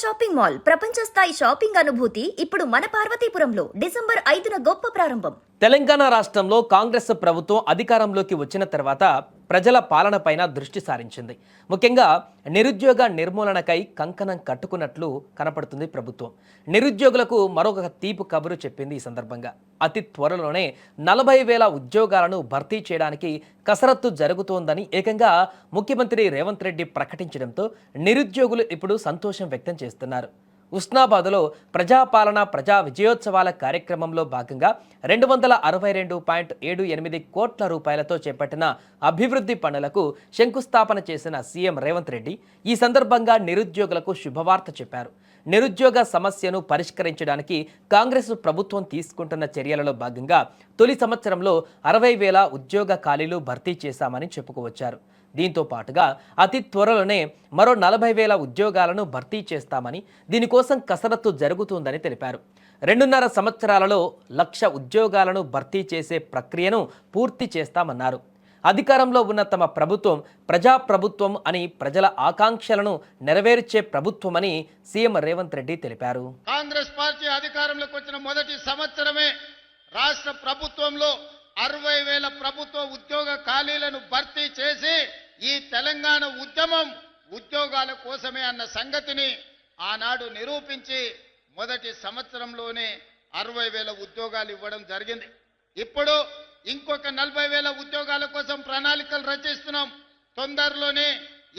Shopping mall ప్రపంచ స్థాయి shopping అనుభూతి ఇప్పుడు మన పార్వతీపురంలో డిసెంబర్ 5న గొప్ప ప్రారంభం. తెలంగాణ రాష్ట్రంలో కాంగ్రెస్ ప్రభుత్వం అధికారంలోకి వచ్చిన తర్వాత ప్రజల పాలనపైన దృష్టి సారించింది. ముఖ్యంగా నిరుద్యోగ నిర్మూలనకై కంకణం కట్టుకున్నట్లు కనపడుతుంది ప్రభుత్వం. నిరుద్యోగులకు మరొక తీపి కబురు చెప్పింది. ఈ సందర్భంగా అతి త్వరలోనే 40,000 ఉద్యోగాలను భర్తీ చేయడానికి కసరత్తు జరుగుతోందని ఏకంగా ముఖ్యమంత్రి రేవంత్ రెడ్డి ప్రకటించడంతో నిరుద్యోగులు ఇప్పుడు సంతోషం వ్యక్తం చేస్తున్నారు. ఉస్నాబాద్లో ప్రజాపాలన ప్రజా విజయోత్సవాల కార్యక్రమంలో భాగంగా 262.78 కోట్ల రూపాయలతో చేపట్టిన అభివృద్ధి పనులకు శంకుస్థాపన చేసిన సీఎం రేవంత్ రెడ్డి ఈ సందర్భంగా నిరుద్యోగులకు శుభవార్త చెప్పారు. నిరుద్యోగ సమస్యను పరిష్కరించడానికి కాంగ్రెస్ ప్రభుత్వం తీసుకుంటున్న చర్యలలో భాగంగా తొలి సంవత్సరంలో 60,000 ఉద్యోగ ఖాళీలు భర్తీ చేశామని చెప్పుకోవచ్చారు. దీంతో పాటుగా అతి త్వరలోనే మరో 40,000 ఉద్యోగాలను భర్తీ చేస్తామని, దీనికోసం కసరత్తు జరుగుతుందని తెలిపారు. 2.5 సంవత్సరాలలో 1,00,000 ఉద్యోగాలను భర్తీ చేసే ప్రక్రియను పూర్తి చేస్తామన్నారు. అధికారంలో ఉన్న తమ ప్రభుత్వం ప్రజాప్రభుత్వం అని, ప్రజల ఆకాంక్షలను నెరవేర్చే ప్రభుత్వమని సీఎం రేవంత్ రెడ్డి తెలిపారు. కాంగ్రెస్ పార్టీ అధికారంలోకి వచ్చిన మొదటి సంవత్సరమే రాష్ట్ర ప్రభుత్వంలో 60,000 ప్రభుత్వ ఉద్యోగ ఖాళీలను భర్తీ చేసి ఈ తెలంగాణ ఉద్యమం ఉద్యోగాల కోసమే అన్న సంగతిని ఆనాడు నిరూపించి మొదటి సంవత్సరంలోనే 60,000 ఉద్యోగాలు ఇవ్వడం జరిగింది. ఇప్పుడు ఇంకొక 40,000 ఉద్యోగాల కోసం ప్రణాళికలు రచిస్తున్నాం. తొందరలోనే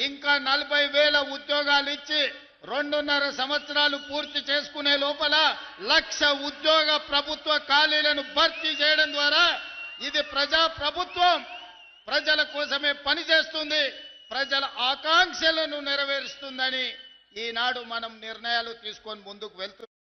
ఇంకా 40,000 ఉద్యోగాలు ఇచ్చి 2.5 సంవత్సరాలు పూర్తి చేసుకునే లోపల 1,00,000 ఉద్యోగ ప్రభుత్వ ఖాళీలను భర్తీ చేయడం ద్వారా ఇది ప్రజా ప్రభుత్వం ప్రజల కోసమే పనిచేస్తుంది, ప్రజల ఆకాంక్షలను నెరవేరుస్తుందని ఈనాడు మనం నిర్ణయాలు తీసుకొని ముందుకు వెళ్తున్నాం.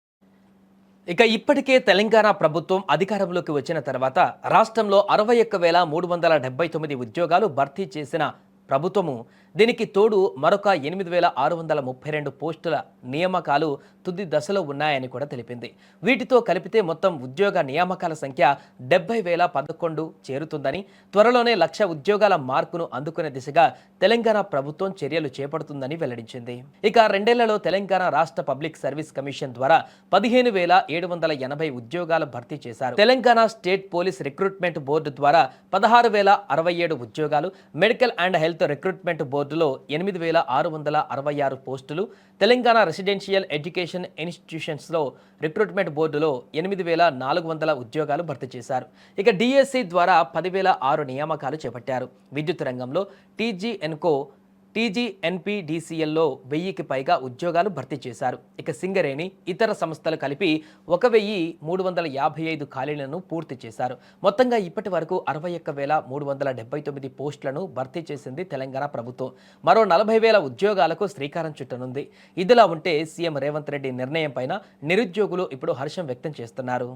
ఇక ఇప్పటికే తెలంగాణ ప్రభుత్వం అధికారంలోకి వచ్చిన తర్వాత రాష్ట్రంలో 61,379 ఉద్యోగాలు భర్తీ చేసిన ప్రభుత్వము, దీనికి తోడు మరొక 8,632 పోస్టుల నియామకాలు తుది దశలో ఉన్నాయని కూడా తెలిపింది. వీటితో కలిపితే మొత్తం ఉద్యోగ నియామకాల సంఖ్య 70,011 చేరుతుందని, త్వరలోనే 1,00,000 ఉద్యోగాల మార్కును అందుకునే దిశగా తెలంగాణ ప్రభుత్వం చర్యలు చేపడుతుందని వెల్లడించింది. ఇక 2 ఏళ్లలో తెలంగాణ రాష్ట్ర పబ్లిక్ సర్వీస్ కమిషన్ ద్వారా 15,780 ఉద్యోగాలు భర్తీ చేశారు. Telangana state police recruitment board ద్వారా 16,067 ఉద్యోగాలు, మెడికల్ అండ్ హెల్త్ రిక్రూట్మెంట్ బోర్డులో 8,666 పోస్టులు, తెలంగాణ రెసిడెన్షియల్ ఎడ్యుకేషన్ ఇన్స్టిట్యూషన్స్లో రిక్రూట్మెంట్ బోర్డులో 8,400 ఉద్యోగాలు భర్తీ చేశారు. ఇక డిఎస్సి ద్వారా 10,006 నియామకాలు చేపట్టారు. విద్యుత్ రంగంలో టీజీఎన్పీడీసీఎల్లో 1,000కి పైగా ఉద్యోగాలు భర్తీ చేశారు. ఇక సింగరేణి, ఇతర సంస్థలు కలిపి 1,355 ఖాళీలను పూర్తి చేశారు. మొత్తంగా ఇప్పటి వరకు 61,379 పోస్టులను భర్తీ చేసింది తెలంగాణ ప్రభుత్వం. మరో 40,000 ఉద్యోగాలకు శ్రీకారం చుట్టనుంది. ఇదిలా ఉంటే సీఎం రేవంత్ రెడ్డి నిర్ణయం పైన నిరుద్యోగులు ఇప్పుడు హర్షం వ్యక్తం చేస్తున్నారు.